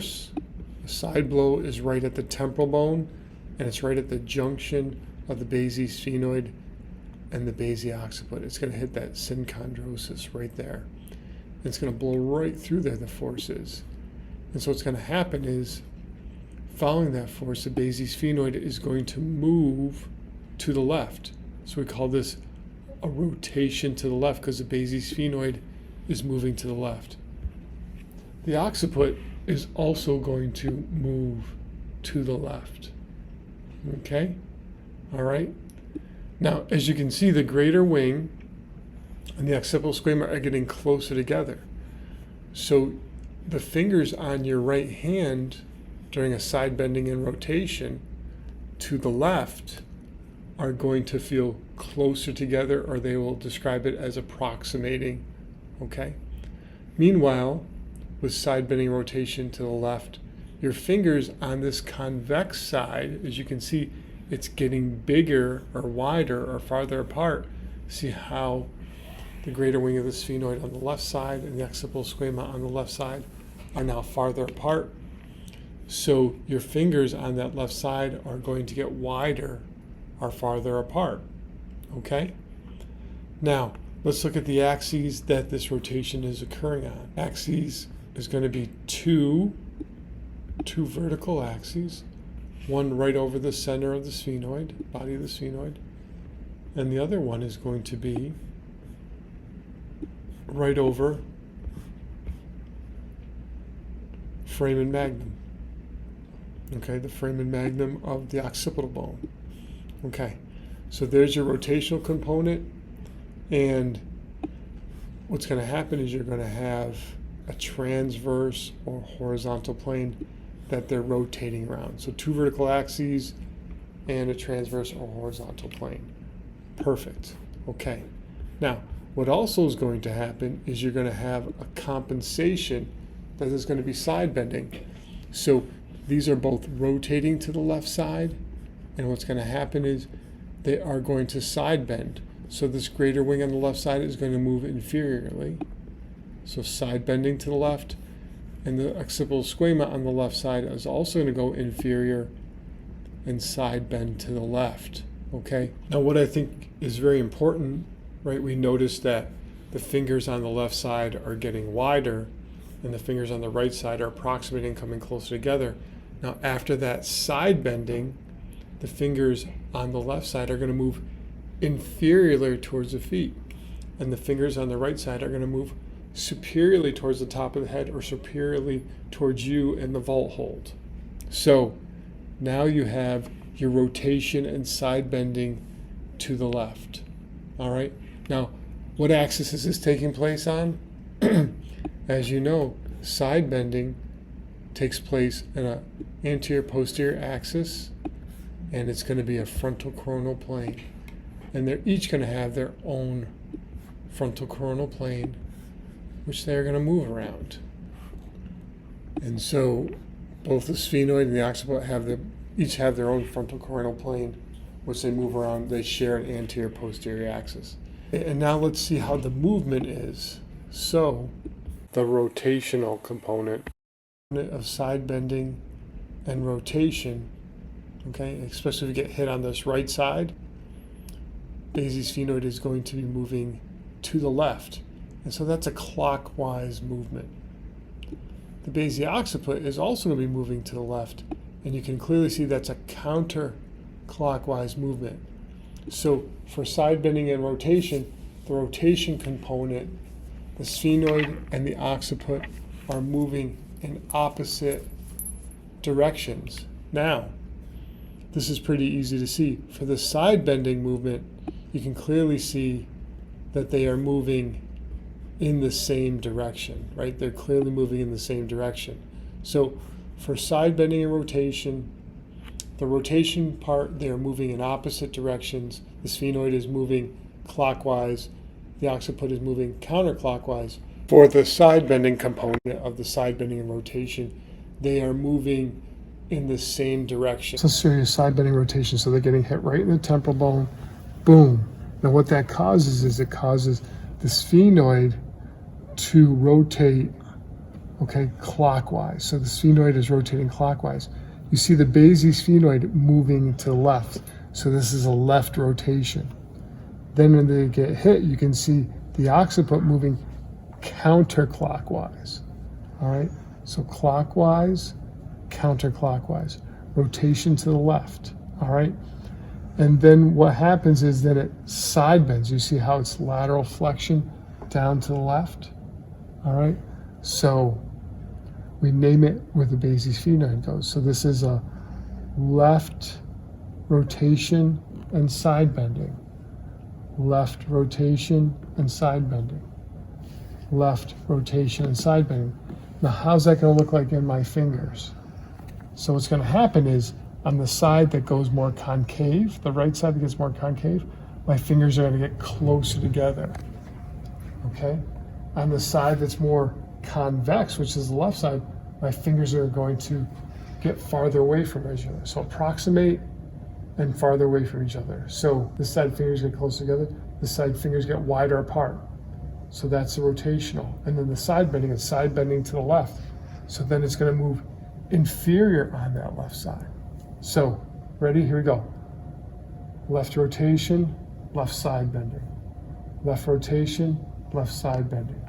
The side blow is right at the temporal bone, and it's right at the junction of the basisphenoid and the occiput. It's going to hit that synchondrosis right there. And it's going to blow right through there, the force is. And so what's going to happen is, following that force, the basisphenoid is going to move to the left. So we call this a rotation to the left because the basisphenoid is moving to the left. The occiput is also going to move to the left. Okay? All right? Now, as you can see, the greater wing and the occipital squama are getting closer together. So the fingers on your right hand during a side bending and rotation to the left are going to feel closer together, or they will describe it as approximating. Okay? Meanwhile, with side bending rotation to the left, your fingers on this convex side, as you can see, it's getting bigger or wider or farther apart. See how the greater wing of the sphenoid on the left side and the occipital squama on the left side are now farther apart. So your fingers on that left side are going to get wider or farther apart. Okay? Now, let's look at the axes that this rotation is occurring on. Axes is going to be two vertical axes, one right over the center of the sphenoid, body of the sphenoid, and the other one is going to be right over foramen magnum. Okay, the foramen magnum of the occipital bone. Okay, so there's your rotational component, and what's going to happen is you're going to have a transverse or horizontal plane that they're rotating around. So two vertical axes and a transverse or horizontal plane. Perfect. Okay. Now, what also is going to happen is you're going to have a compensation that is going to be side bending. So these are both rotating to the left side, and what's going to happen is they are going to side bend. So this greater wing on the left side is going to move inferiorly. So side bending to the left, and the occipital squama on the left side is also going to go inferior and side bend to the left. Okay? Now what I think is very important, right, we notice that the fingers on the left side are getting wider and the fingers on the right side are approximating, coming closer together. Now after that side bending, the fingers on the left side are going to move inferiorly towards the feet, and the fingers on the right side are going to move superiorly towards the top of the head or superiorly towards you in the vault hold. So now you have your rotation and side bending to the left. All right. Now, what axis is this taking place on? As you know, side bending takes place in an anterior-posterior axis, and it's going to be a frontal coronal plane. And they're each going to have their own frontal coronal plane, which they're going to move around. And so both the sphenoid and the occiput each have their own frontal coronal plane, which they move around. They share an anterior-posterior axis. And now let's see how the movement is. So the rotational component of side bending and rotation, okay, especially if you get hit on this right side, basisphenoid is going to be moving to the left. And so that's a clockwise movement. The occiput is also going to be moving to the left, and you can clearly see that's a counterclockwise movement. So for side bending and rotation, the rotation component, the sphenoid and the occiput are moving in opposite directions. Now, this is pretty easy to see. For the side bending movement, you can clearly see that they are moving in the same direction, right? They're clearly moving in the same direction. So for side bending and rotation, the rotation part, they're moving in opposite directions. The sphenoid is moving clockwise. The occiput is moving counterclockwise. For the side bending component of the side bending and rotation, they are moving in the same direction. So serious side bending rotation, so they're getting hit right in the temporal bone. Boom. Now what that causes is it causes the sphenoid to rotate okay, clockwise. So the sphenoid is rotating clockwise. You see the basisphenoid moving to the left. So this is a left rotation. Then when they get hit, you can see the occiput moving counterclockwise. All right, so clockwise, counterclockwise, rotation to the left. All right, and then what happens is that it side bends. You see how it's lateral flexion down to the left. All right, so we name it where the basisphenoid goes. So this is a left rotation and side bending. Left rotation and side bending. Left rotation and side bending. Now, how's that going to look like in my fingers? So what's going to happen is on the side that goes more concave, the right side that gets more concave, my fingers are going to get closer together. Okay? On the side that's more convex, which is the left side, my fingers are going to get farther away from each other. So approximate and farther away from each other. So this side fingers get close together, this side fingers get wider apart. So that's the rotational. And then the side bending is side bending to the left. So then it's going to move inferior on that left side. So, ready? Here we go. Left rotation, left side bending. Left rotation, left side bending.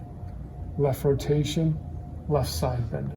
Left rotation, left side bending.